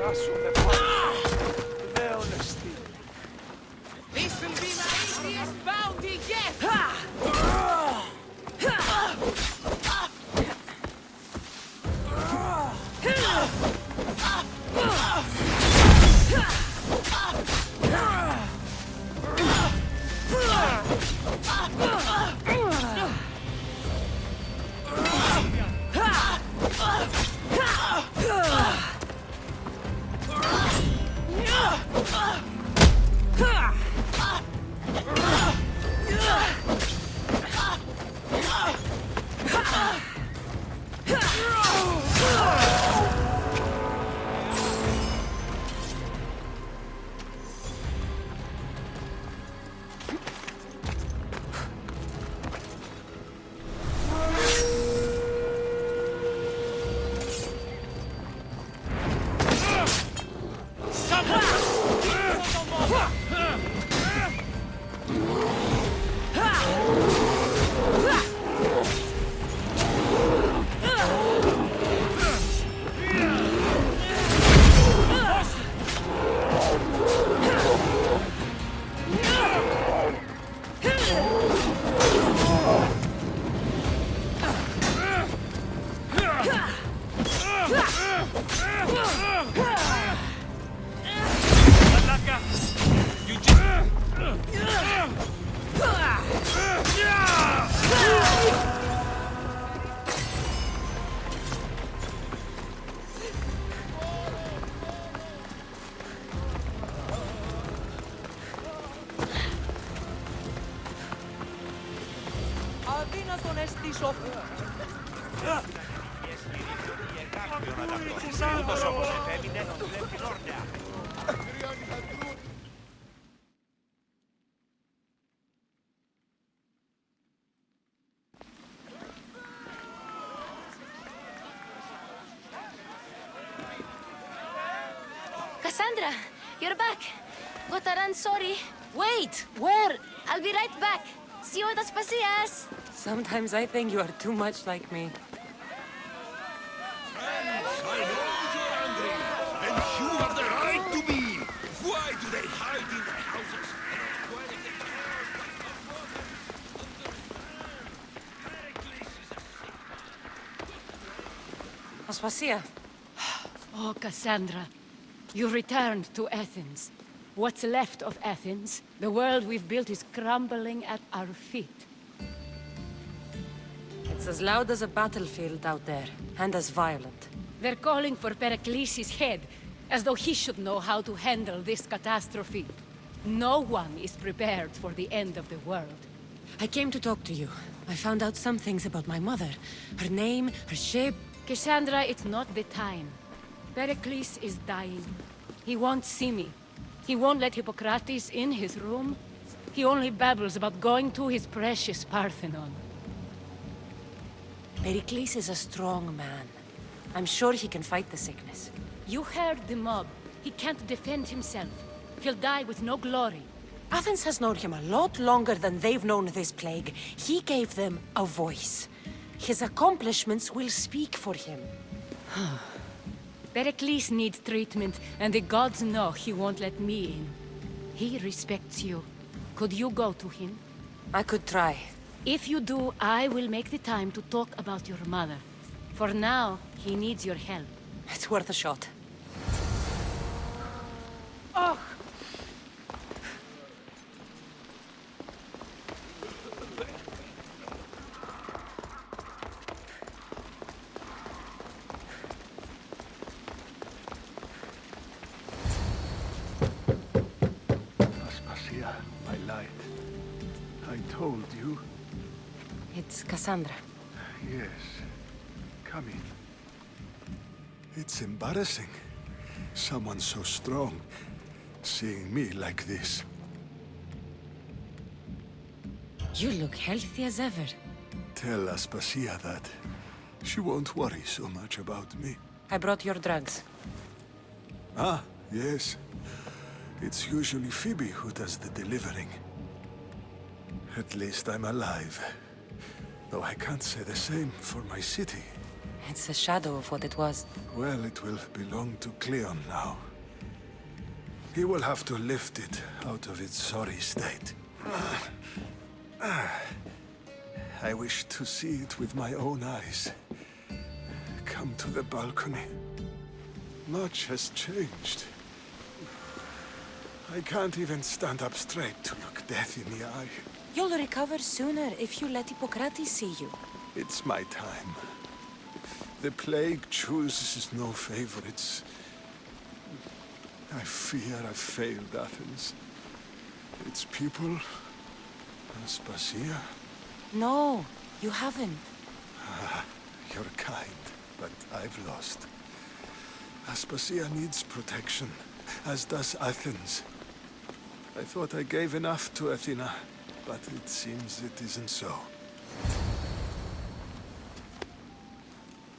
This will be my easiest bounty yet! Αδύνατον εστί σοφού. Cassandra, you're back. Gotaran, sorry. Wait, where? I'll be right back. See you at the Spasias. Sometimes I think you are too much like me. Friends, I know you're angry, and you have the right to be. Why do they hide in their houses? Aspasia. Oh, Cassandra, you returned to Athens. What's left of Athens, the world we've built is crumbling at our feet. It's as loud as a battlefield out there, and as violent. They're calling for Pericles' head, as though he should know how to handle this catastrophe. No one is prepared for the end of the world. I came to talk to you. I found out some things about my mother. Her name, her shape. Cassandra, it's not the time. Pericles is dying. He won't see me. He won't let Hippocrates in his room. He only babbles about going to his precious Parthenon. Pericles is a strong man. I'm sure he can fight the sickness. You heard the mob. He can't defend himself. He'll die with no glory. Athens has known him a lot longer than they've known this plague. He gave them a voice. His accomplishments will speak for him. Pericles needs treatment, and the gods know he won't let me in. He respects you. Could you go to him? I could try. If you do, I will make the time to talk about your mother. For now, he needs your help. It's worth a shot. Oh! My light. I told you. It's Cassandra. Yes. Come in. It's embarrassing. Someone so strong seeing me like this. You look healthy as ever. Tell Aspasia that. She won't worry so much about me. I brought your drugs. Ah, yes. It's usually Phoebe who does the delivering. At least I'm alive. Though I can't say the same for my city. It's a shadow of what it was. Well, it will belong to Cleon now. He will have to lift it out of its sorry state. I wish to see it with my own eyes. Come to the balcony. Much has changed. I can't even stand up straight to look death in the eye. You'll recover sooner if you let Hippocrates see you. It's my time. The plague chooses no favorites. I fear I've failed Athens. Its people, Aspasia. No, you haven't. You're kind, but I've lost. Aspasia needs protection, as does Athens. I thought I gave enough to Athena, but it seems it isn't so.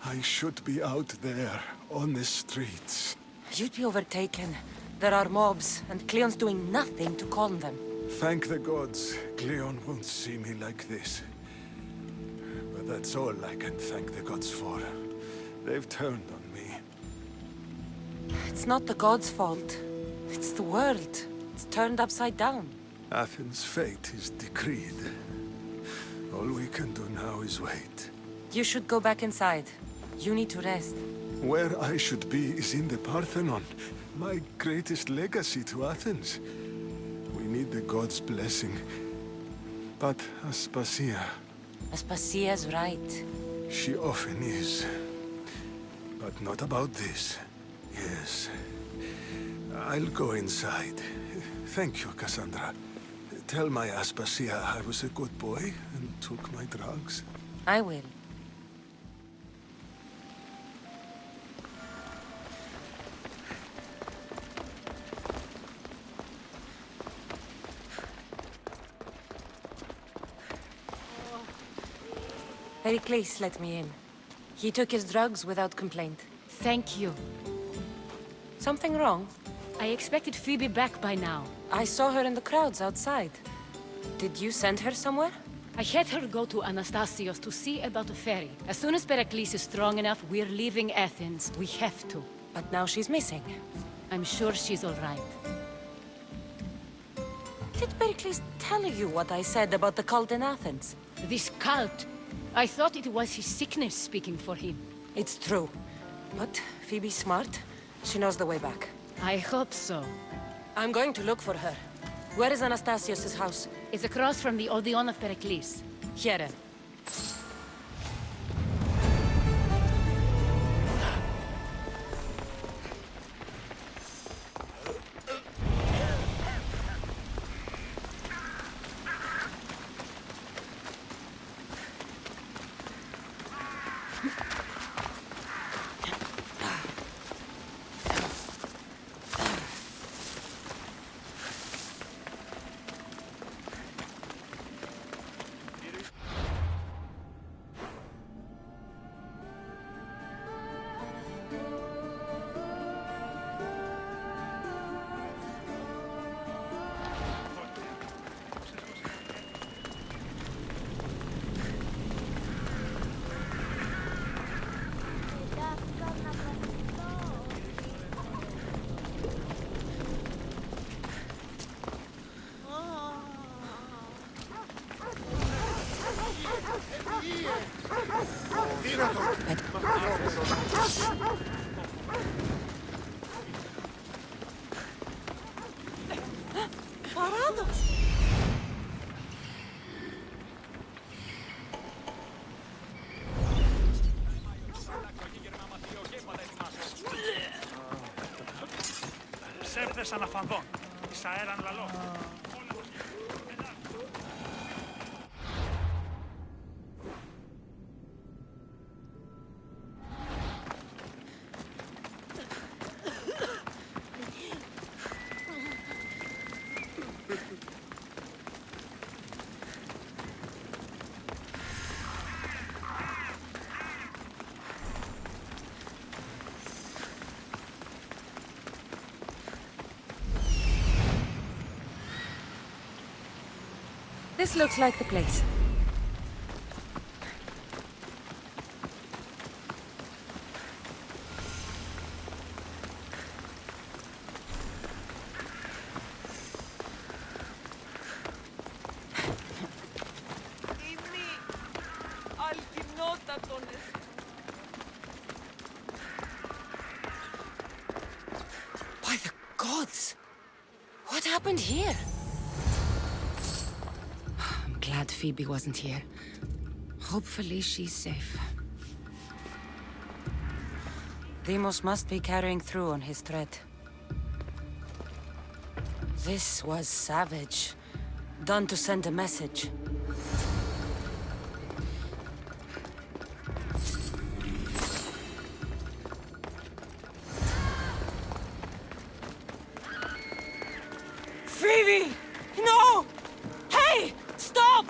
I should be out there, on the streets. You'd be overtaken. There are mobs, and Cleon's doing nothing to calm them. Thank the gods, Cleon won't see me like this. But that's all I can thank the gods for. They've turned on me. It's not the gods' fault. It's the world. It's turned upside down. Athens' fate is decreed. All we can do now is wait. You should go back inside. You need to rest. Where I should be is in the Parthenon, my greatest legacy to Athens. We need the gods' blessing. But Aspasia, Aspasia's right. she often is. But not about this. Yes. I'll go inside. Thank you, Cassandra. Tell my Aspasia I was a good boy and took my drugs. I will. Pericles let me in. He took his drugs without complaint. Thank you. Something wrong? I expected Phoebe back by now. I saw her in the crowds outside. Did you send her somewhere? I had her go to Anastasios to see about a ferry. As soon as Pericles is strong enough, we're leaving Athens. We have to. But now she's missing. I'm sure she's all right. Did Pericles tell you what I said about the cult in Athens? This cult. I thought it was his sickness speaking for him. It's true. But Phoebe's smart. She knows the way back. I hope so. I'm going to look for her. Where is Anastasios' house? It's across from the Odeon of Pericles. Here. Ψεύδες αναφανδών, εις αέραν λαλό. This looks like the place. happened here? I'm glad Phoebe wasn't here. Hopefully she's safe. Deimos must be carrying through on his threat. This was savage. Done to send a message. Phoebe! No! Hey! Stop!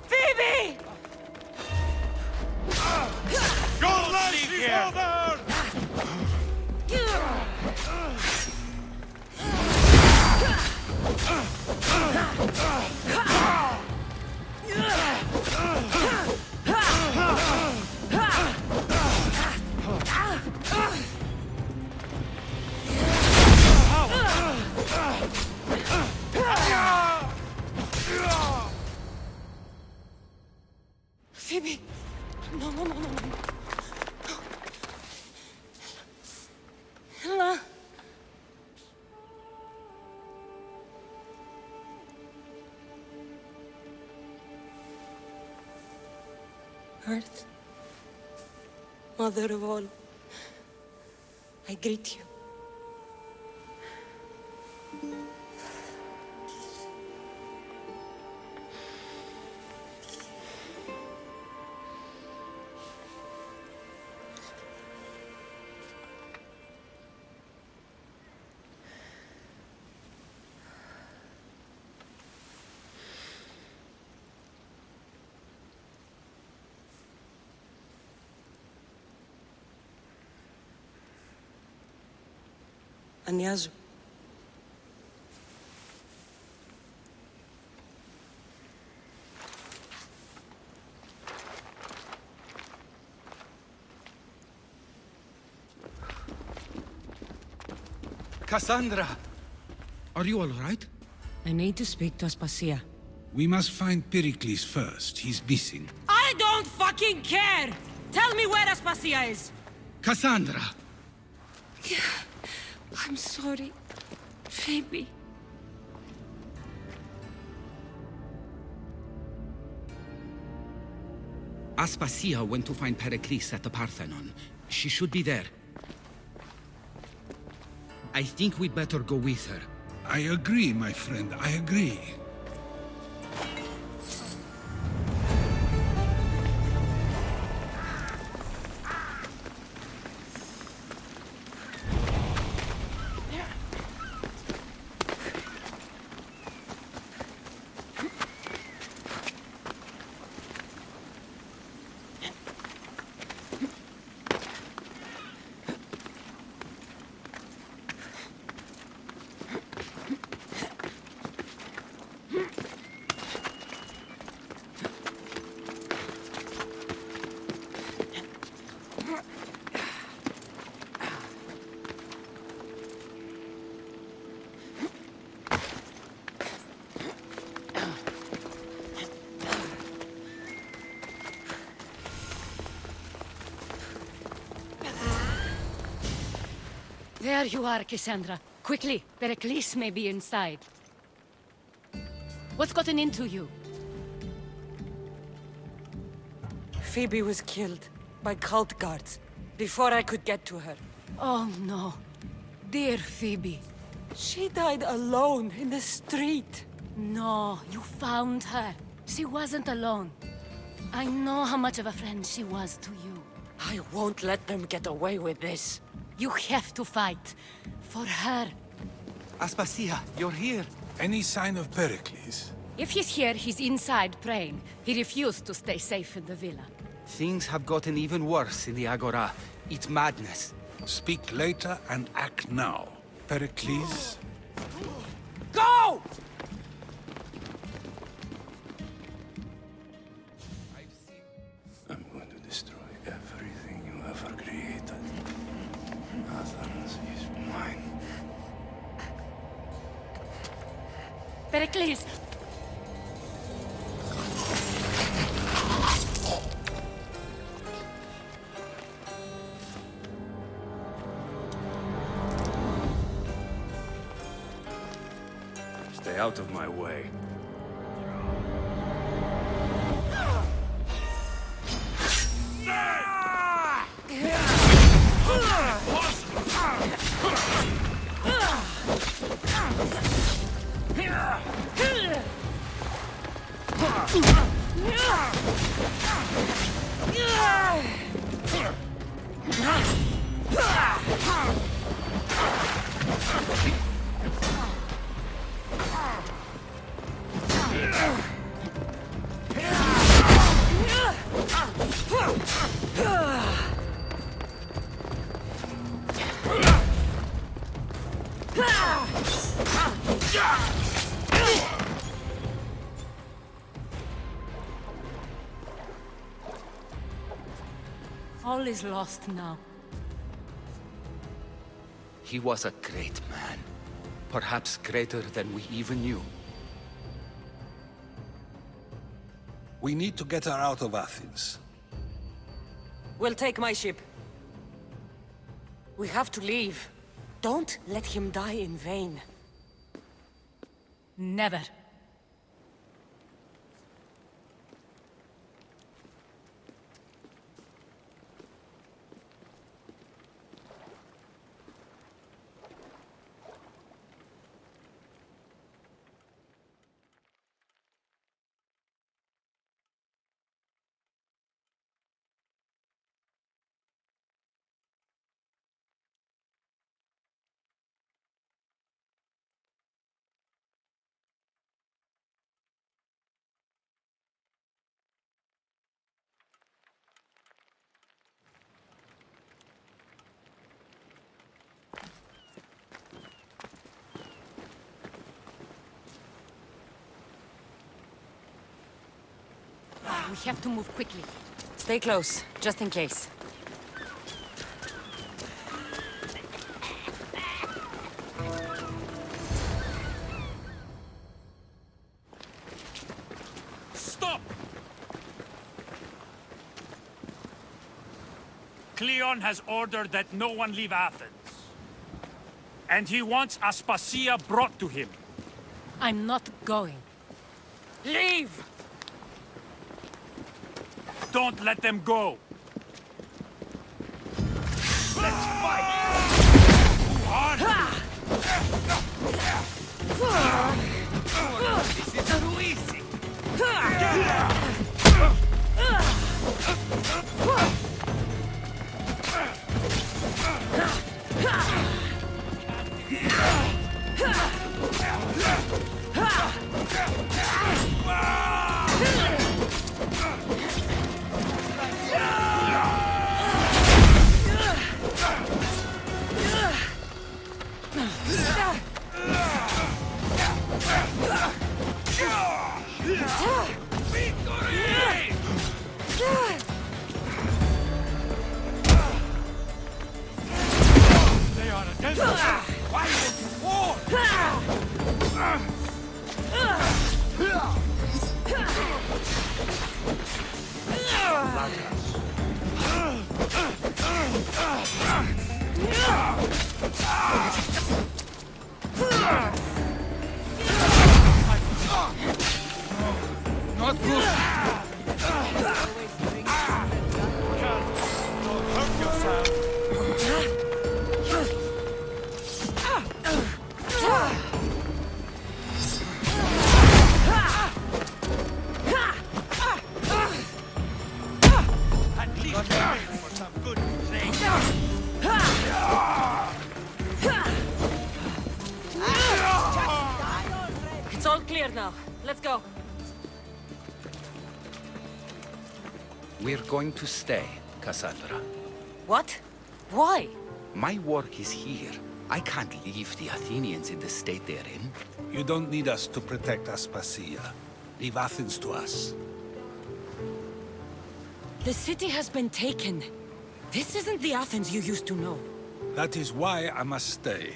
Phoebe! Your life is over! Phoebe! No, no, no, no, no. Ella. Earth, Mother of all, I greet you. Ανιάζω. Cassandra! Are you all right? I need to speak to Aspasia. We must find Pericles first. He's missing. I don't fucking care! Tell me where Aspasia is! Cassandra! I'm sorry, Phoebe. Aspasia went to find Pericles at the Parthenon. She should be there. I think we'd better go with her. I agree, my friend. I agree. There you are, Cassandra. Quickly, Pericles may be inside. What's gotten into you? Phoebe was killed by cult guards before I could get to her. Oh no. Dear Phoebe. She died alone in the street. No, you found her. She wasn't alone. I know how much of a friend she was to you. I won't let them get away with this. You have to fight. For her. Aspasia, you're here. Any sign of Pericles? If he's here, he's inside praying. He refused to stay safe in the villa. Things have gotten even worse in the Agora. It's madness. Speak later and act now. Pericles? Go! I'm going to destroy everything you ever created. Athens is mine. Pericles! out of my way. All is lost now. He was a great man. Perhaps greater than we even knew. We need to get her out of Athens. We'll take my ship. We have to leave. Don't let him die in vain. Never. We have to move quickly. Stay close, just in case. Stop! Cleon has ordered that no one leave Athens. And he wants Aspasia brought to him. I'm not going. Leave! Don't let them go! Let's fight! On! This is too easy. They are against us! Why won't you war? Not good! Don't hurt yourself! At least we're waiting for some good training. It's all clear now. Let's go. We're going to stay, Cassandra. What? Why? My work is here. I can't leave the Athenians in the state they're in. You don't need us to protect Aspasia. Leave Athens to us. The city has been taken. This isn't the Athens you used to know. That is why I must stay.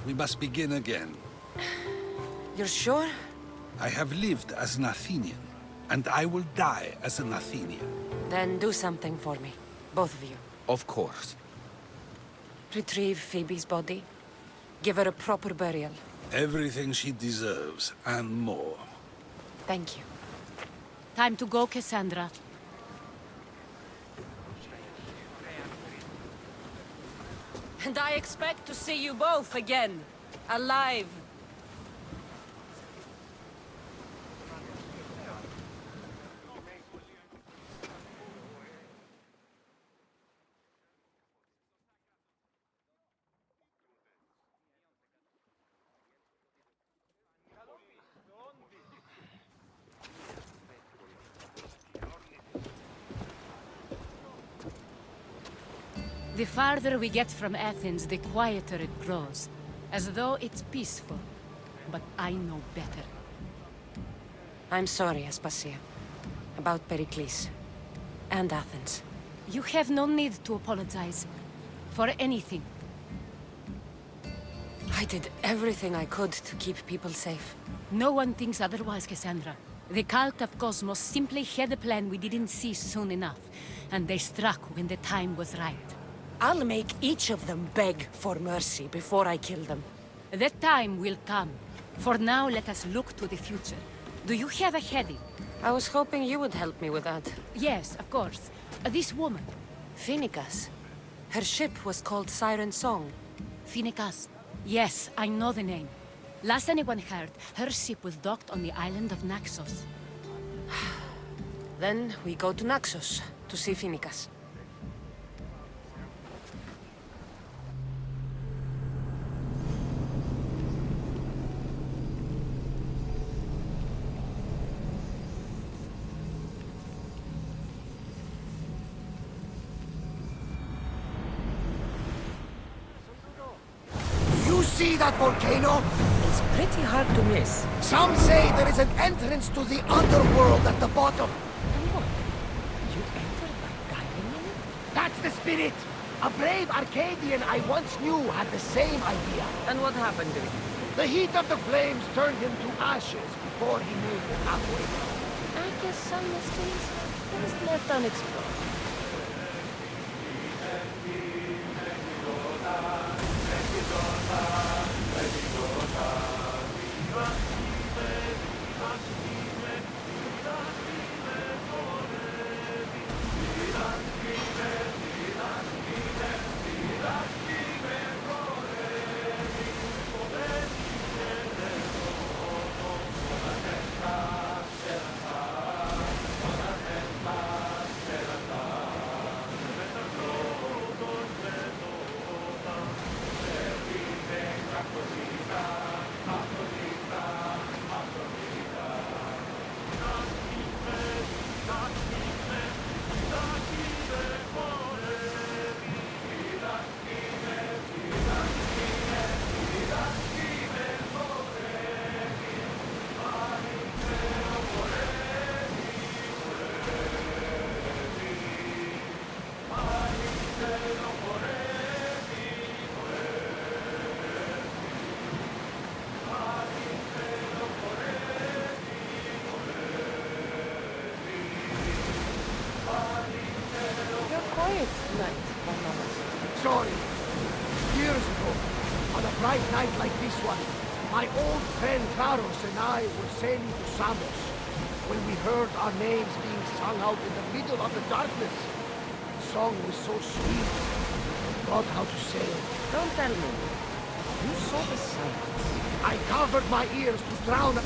We must begin again. You're sure? I have lived as an Athenian, and I will die as an Athenian. Then do something for me. Both of you. Of course. Retrieve Phoebe's body. Give her a proper burial. Everything she deserves, and more. Thank you. Time to go, Cassandra. And I expect to see you both again, alive. The farther we get from Athens, the quieter it grows. As though it's peaceful. But I know better. I'm sorry, Aspasia. About Pericles. And Athens. You have no need to apologize. For anything. I did everything I could to keep people safe. No one thinks otherwise, Cassandra. The cult of Cosmos simply had a plan we didn't see soon enough. And they struck when the time was right. I'll make each of them beg for mercy before I kill them. That time will come. For now, let us look to the future. Do you have a heading? I was hoping you would help me with that. Yes, of course. This woman. Phoenicas. Her ship was called Siren Song. Phoenicas. Yes, I know the name. Last anyone heard, her ship was docked on the island of Naxos. Then we go to Naxos to see Phoenicas. See that volcano? It's pretty hard to miss. Some say there is an entrance to the underworld at the bottom. And what? You entered by diving in it? That's the spirit! A brave Arcadian I once knew had the same idea. And what happened to it? The heat of the flames turned him to ashes before he made it halfway. I guess some mysteries are best left unexplored. Sorry. Years ago, on a bright night like this one, my old friend Claros and I were sailing to Samos when we heard our names being sung out in the middle of the darkness. The song was so sweet. I forgot how to sail. Don't tell me. You saw the silence. I covered my ears to drown.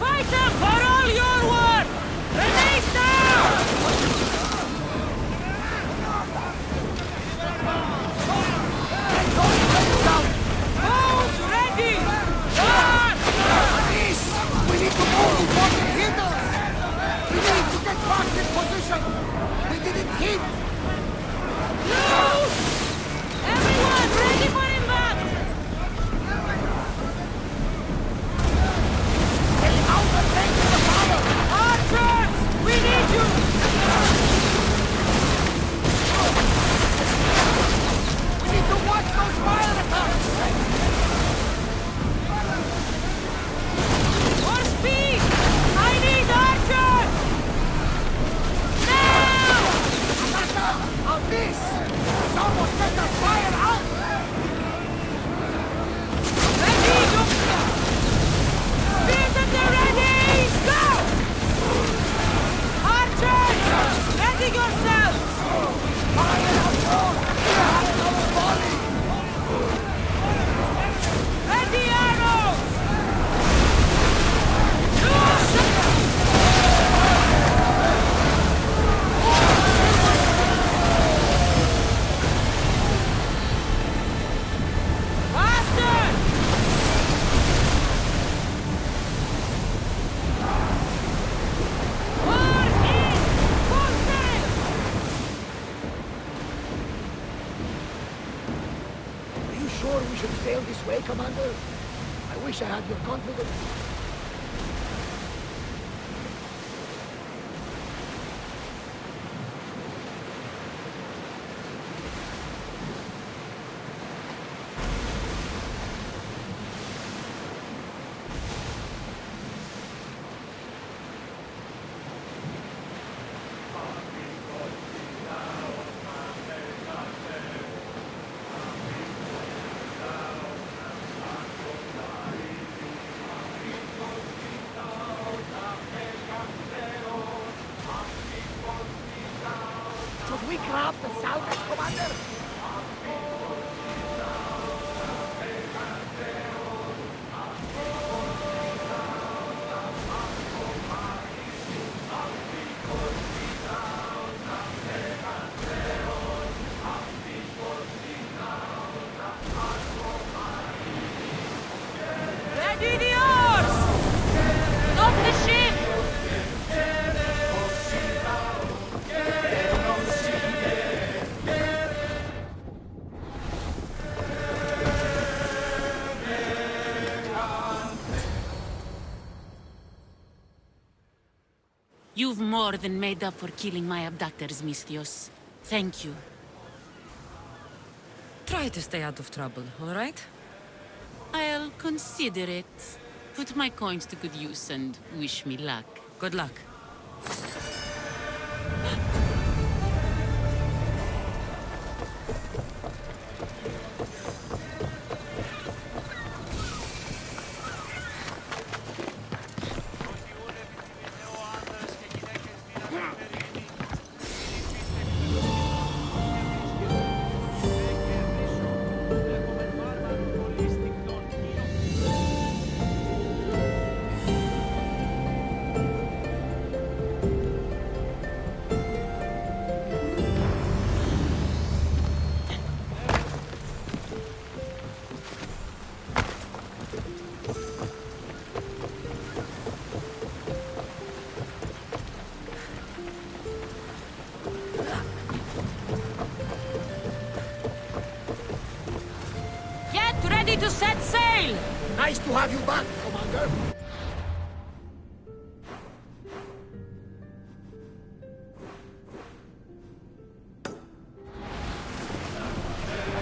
Fight them for all your worth! Release them! Who's ready? Run! Please! We need to move before they hit us! We need to get back in position! They didn't hit! Loose! Everyone, ready for impact! The outer range sail this way, Commander? I wish I had your confidence. Should we grab the salvage, Commander? Ready the oars! Stop the ship! You've more than made up for killing my abductors, Mistios. Thank you. Try to stay out of trouble, all right? I'll consider it. Put my coins to good use and wish me luck. Good luck. Ready to set sail! Nice to have you back, Commander.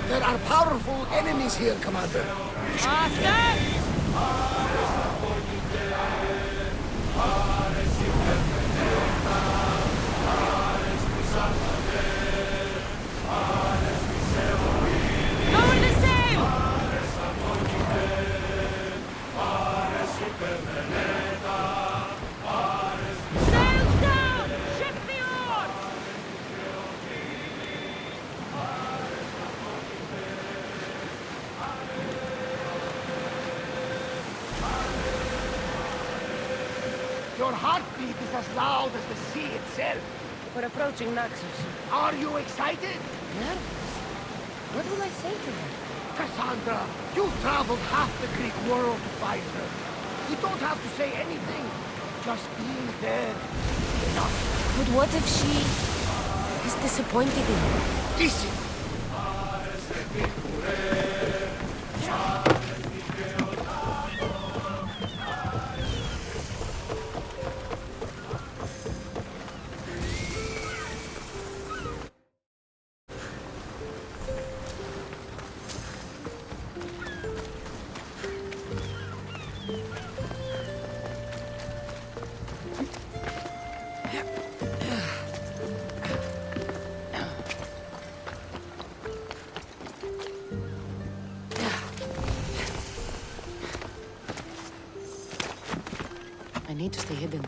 There are powerful enemies here, Commander. Lower the sail! Sails down! Ship the oars! Your heartbeat is as loud as the sea itself. We're approaching Naxos. Are you excited? Nervous? What will I say to her? Cassandra, you've traveled half the Greek world to find her. You don't have to say anything. Just being there is enough. But what if she is disappointed in me? Listen. I need to stay hidden.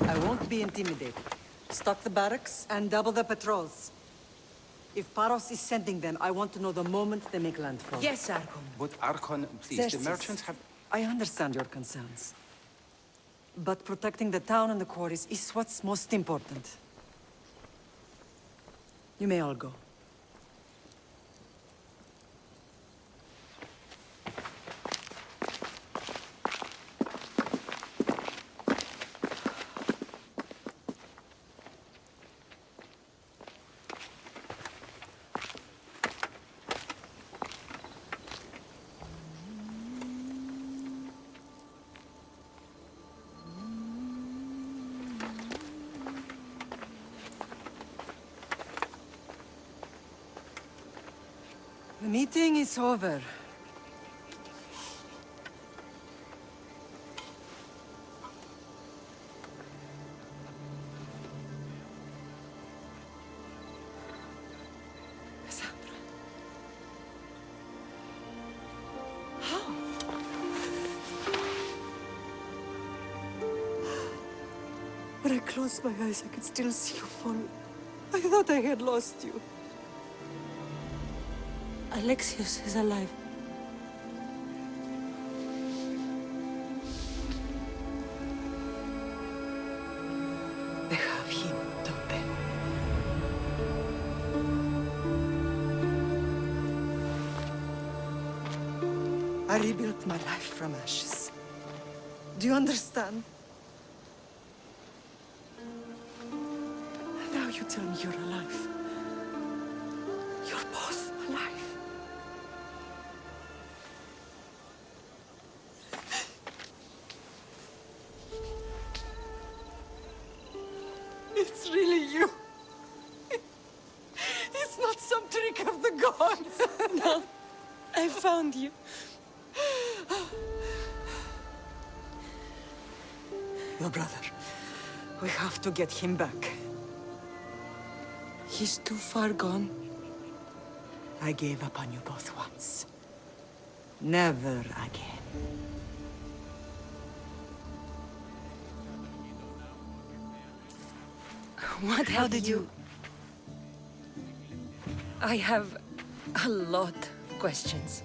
I won't be intimidated. Stock the barracks and double the patrols. If Paros is sending them, I want to know the moment they make landfall. Yes, Archon. But Archon, please, Xerxes, the merchants have... I understand your concerns. But protecting the town and the quarries is what's most important. You may all go. The meeting is over. Cassandra. How? When I closed my eyes, I could still see you falling. I thought I had lost you. Alexios is alive. They have him, don't they? I rebuilt my life from ashes. Do you understand? Now you tell me you're alive. You're both alive. It's really you. It's not some trick of the gods. No, I found you. Your brother. We have to get him back. He's too far gone. I gave up on you both once. Never again. What How did you... I have a lot of questions.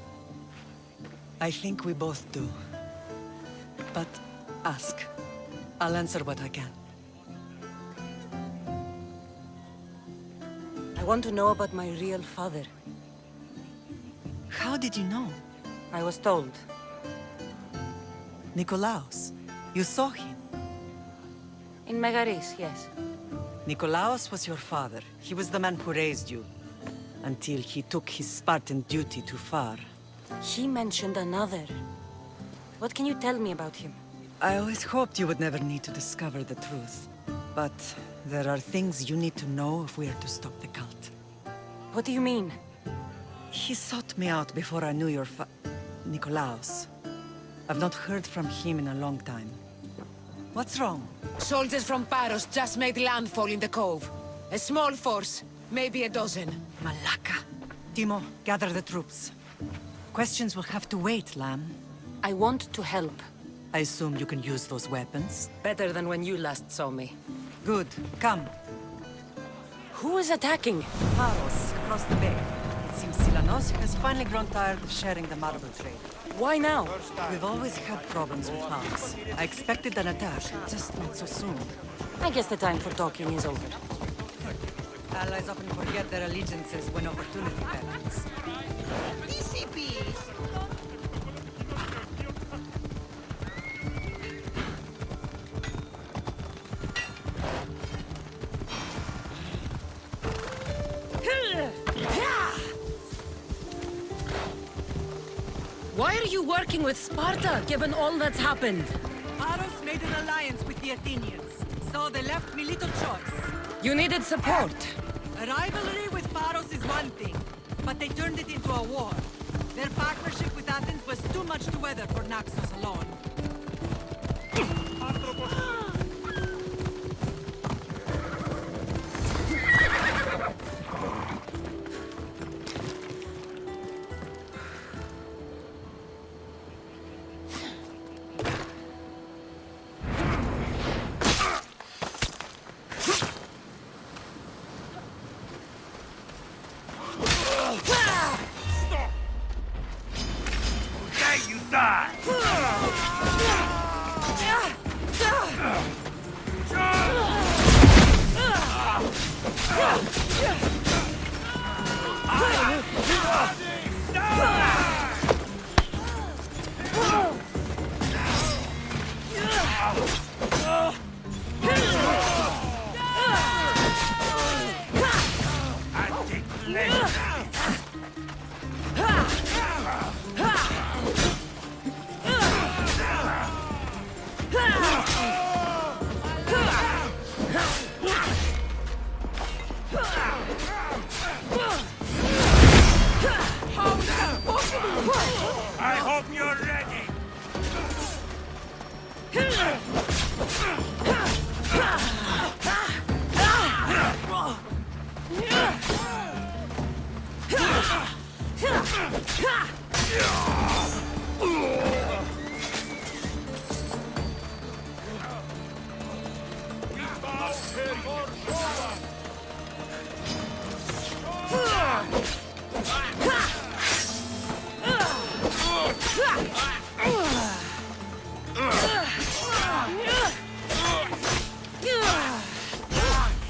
I think we both do. But ask. I'll answer what I can. I want to know about my real father. How did you know? I was told. Nikolaos. You saw him. In Megaris, yes. Nikolaos was your father. He was the man who raised you. Until he took his Spartan duty too far. He mentioned another. What can you tell me about him? I always hoped you would never need to discover the truth. But there are things you need to know if we are to stop the cult. What do you mean? He sought me out before I knew your Nikolaos. I've not heard from him in a long time. What's wrong? Soldiers from Paros just made landfall in the cove. A small force, maybe a dozen. Malaka. Timo, gather the troops. Questions will have to wait, Lamb. I want to help. I assume you can use those weapons? Better than when you last saw me. Good. Come. Who is attacking? Paros, across the bay. It seems Silanos has finally grown tired of sharing the marble trade. Why now? We've always had problems with Paros. I expected an attack, just not so soon. I guess the time for talking is over. Allies often forget their allegiances when opportunity happens. Why are you working with Sparta, given all that's happened? Paros made an alliance with the Athenians, so they left me little choice. You needed support. A rivalry with Paros is one thing, but they turned it into a war. Their partnership with Athens was too much to weather for Naxos alone.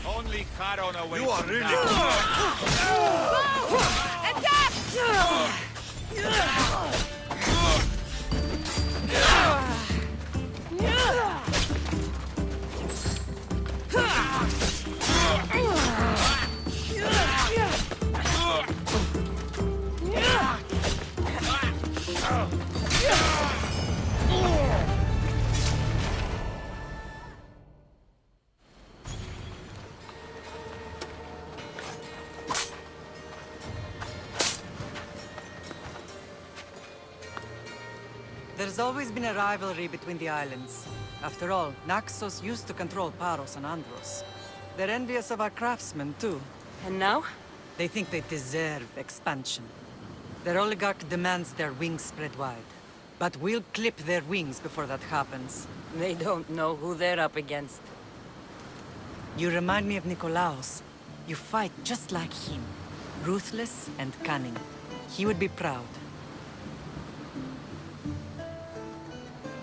Only Charon awaits. You are really... There's always been a rivalry between the islands. After all, Naxos used to control Paros and Andros. They're envious of our craftsmen, too. And now? They think they deserve expansion. Their oligarch demands their wings spread wide. But we'll clip their wings before that happens. They don't know who they're up against. You remind me of Nikolaos. You fight just like him. Ruthless and cunning. He would be proud.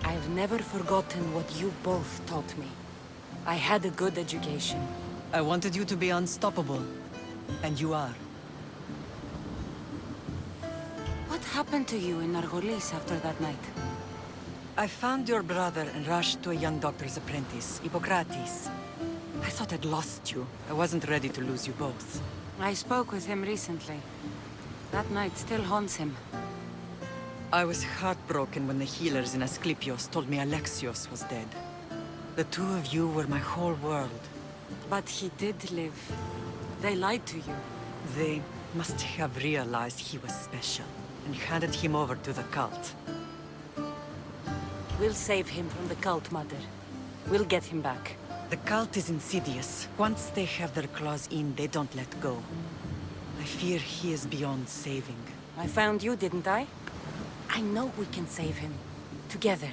I've never forgotten what you both taught me. I had a good education. I wanted you to be unstoppable. And you are. What happened to you in Nargolis after that night? I found your brother and rushed to a young doctor's apprentice, Hippocrates. I thought I'd lost you. I wasn't ready to lose you both. I spoke with him recently. That night still haunts him. I was heartbroken when the healers in Asclepios told me Alexios was dead. The two of you were my whole world. But he did live. They lied to you. They must have realized he was special and handed him over to the cult. We'll save him from the cult, Mother. We'll get him back. The cult is insidious. Once they have their claws in, they don't let go. I fear he is beyond saving. I found you, didn't I? I know we can save him. Together.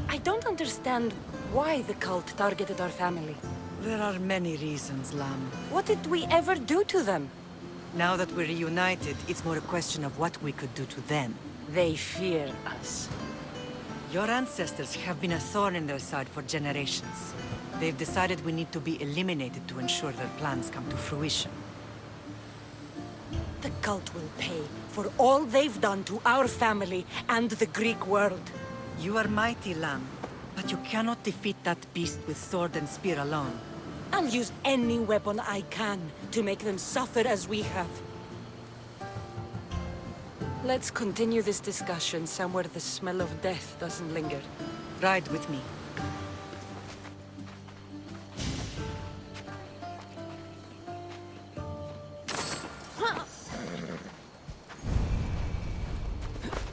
I don't understand why the cult targeted our family. There are many reasons, Lamb. What did we ever do to them? Now that we're reunited, it's more a question of what we could do to them. They fear us. Your ancestors have been a thorn in their side for generations. They've decided we need to be eliminated to ensure their plans come to fruition. The cult will pay for all they've done to our family and the Greek world. You are mighty, Lamb, but you cannot defeat that beast with sword and spear alone. I'll use any weapon I can to make them suffer as we have. Let's continue this discussion somewhere the smell of death doesn't linger. Ride with me.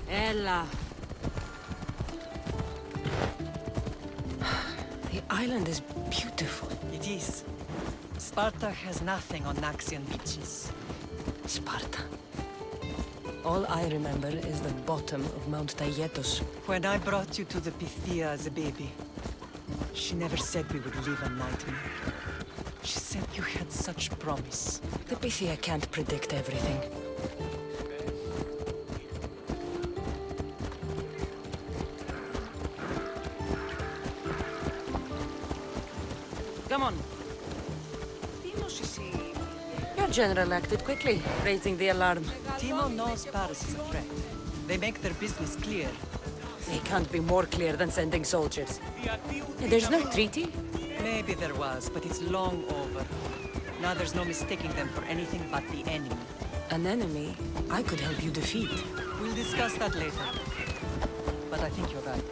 Ella. The island is beautiful. It is. Sparta has nothing on Naxian beaches. Sparta. All I remember is the bottom of Mount Taygetos. When I brought you to the Pythia as a baby, she never said we would live a nightmare. She said you had such promise. The Pythia can't predict everything. Come on. Your general acted quickly, raising the alarm. Timo knows Paris is a threat. They make their business clear. They can't be more clear than sending soldiers. There's no treaty? Maybe there was, but it's long over. Now there's no mistaking them for anything but the enemy. An enemy I could help you defeat. We'll discuss that later. But I think you're right.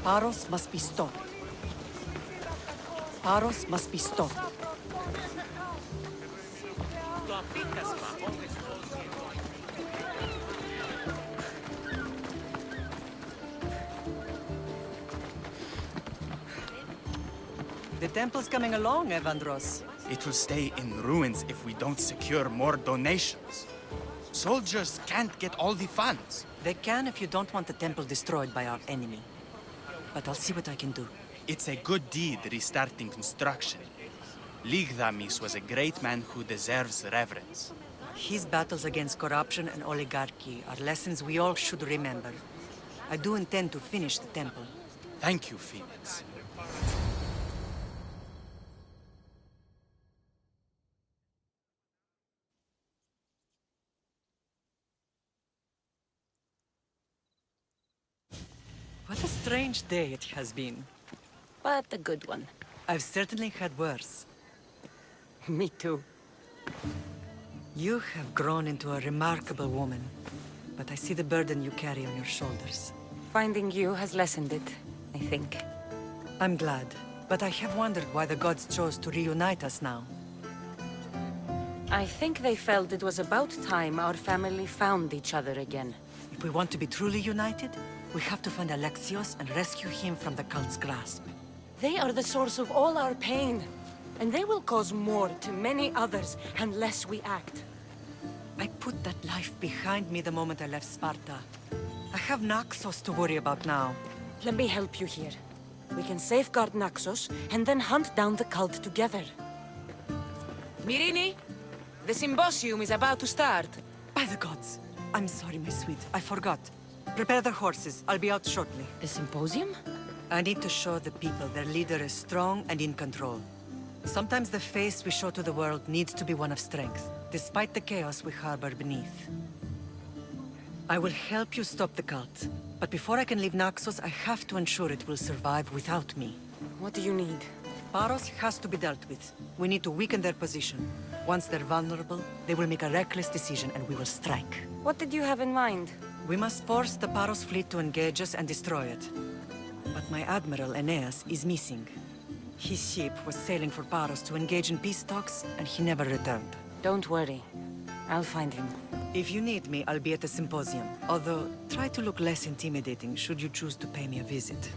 Paros must be stopped. Paros must be stopped. The temple's coming along, Evandros. It will stay in ruins if we don't secure more donations. Soldiers can't get all the funds. They can if you don't want the temple destroyed by our enemy. But I'll see what I can do. It's a good deed restarting construction. Ligdamis was a great man who deserves reverence. His battles against corruption and oligarchy are lessons we all should remember. I do intend to finish the temple. Thank you, Phoenix. What a strange day it has been. But a good one. I've certainly had worse. Me too. You have grown into a remarkable woman, but I see the burden you carry on your shoulders. Finding you has lessened it, I think. I'm glad, but I have wondered why the gods chose to reunite us now. I think they felt it was about time our family found each other again. If we want to be truly united, we have to find Alexios and rescue him from the cult's grasp. They are the source of all our pain, and they will cause more to many others unless we act. I put that life behind me the moment I left Sparta. I have Naxos to worry about now. Let me help you here. We can safeguard Naxos, and then hunt down the cult together. Myrrine, the symposium is about to start. By the gods! I'm sorry, my sweet. I forgot. Prepare the horses. I'll be out shortly. The symposium? I need to show the people their leader is strong and in control. Sometimes the face we show to the world needs to be one of strength, despite the chaos we harbor beneath. I will help you stop the cult, but before I can leave Naxos, I have to ensure it will survive without me. What do you need? Paros has to be dealt with. We need to weaken their position. Once they're vulnerable, they will make a reckless decision and we will strike. What did you have in mind? We must force the Paros fleet to engage us and destroy it. But my admiral, Aeneas, is missing. His ship was sailing for Paros to engage in peace talks, and he never returned. Don't worry. I'll find him. If you need me, I'll be at the symposium. Although, try to look less intimidating should you choose to pay me a visit.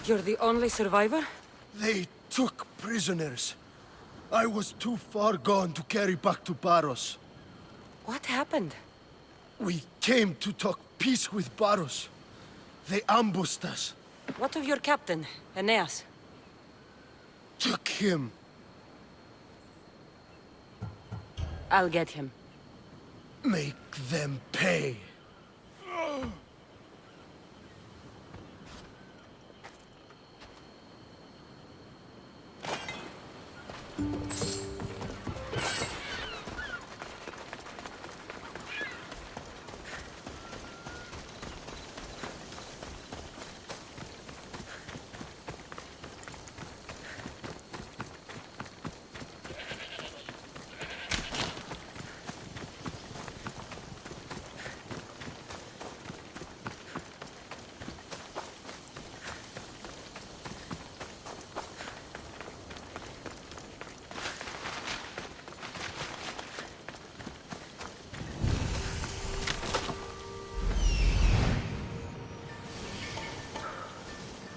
You're the only survivor? They took prisoners. I was too far gone to carry back to Baros. What happened? We came to talk peace with Baros. They ambushed us. What of your captain, Aeneas? Took him. I'll get him. Make them pay.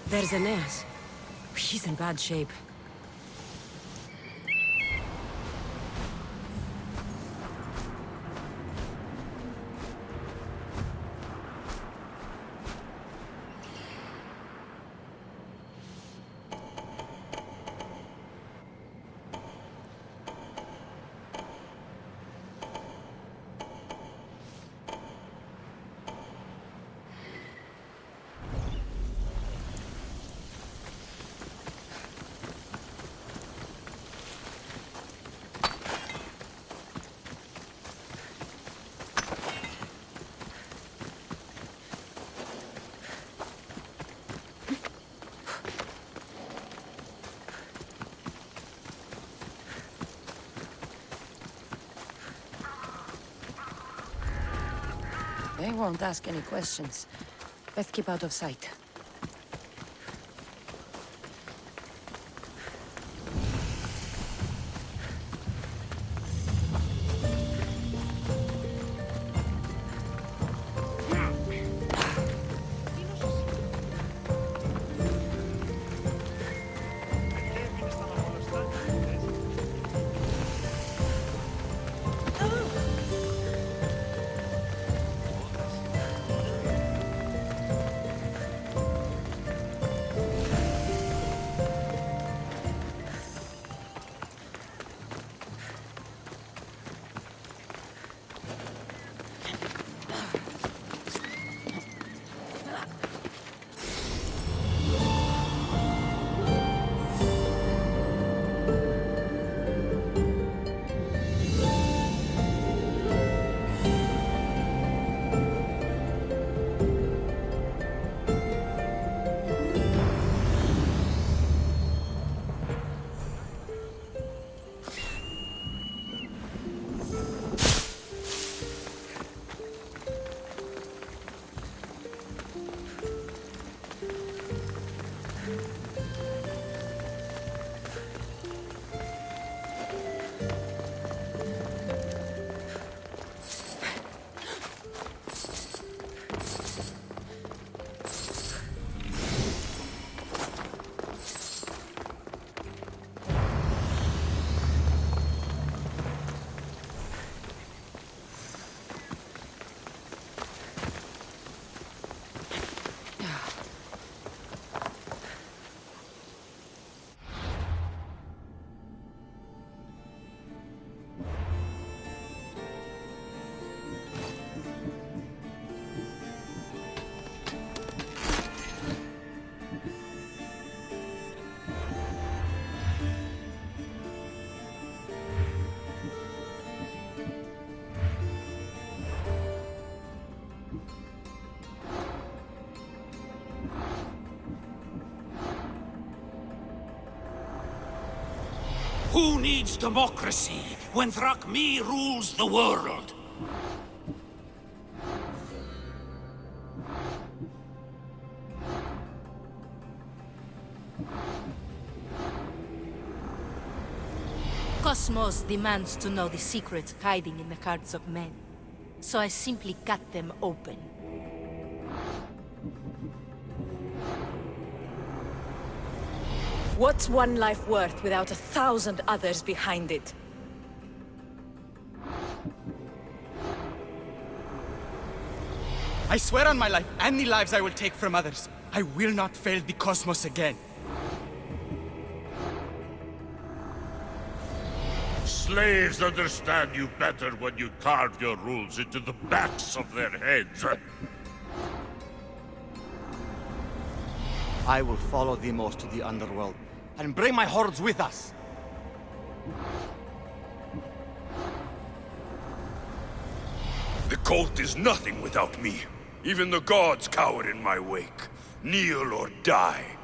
There's Aeneas. He's in bad shape. They won't ask any questions. Best keep out of sight. Who needs democracy when Thrakmi rules the world? Cosmos demands to know the secrets hiding in the hearts of men. So I simply cut them open. What's one life worth without 1,000 others behind it? I swear on my life and the lives I will take from others, I will not fail the cosmos again. Slaves understand you better when you carve your rules into the backs of their heads. I will follow Demos to the underworld and bring my hordes with us. The cult is nothing without me. Even the gods cower in my wake. Kneel or die.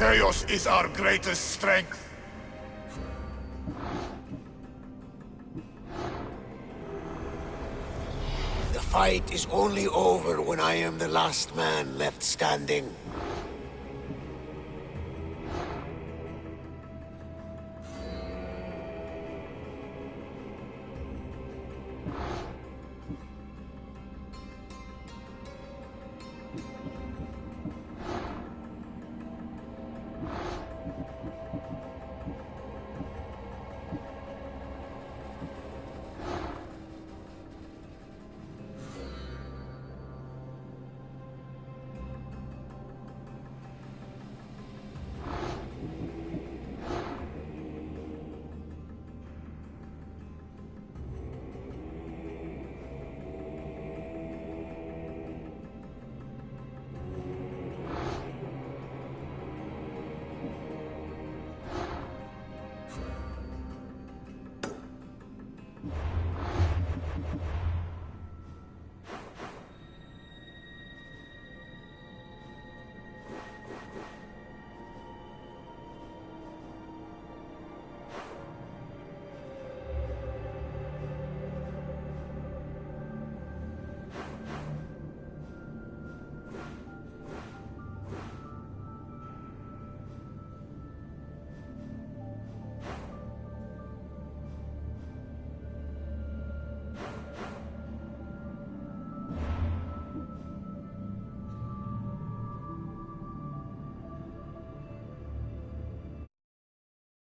Chaos is our greatest strength. The fight is only over when I am the last man left standing.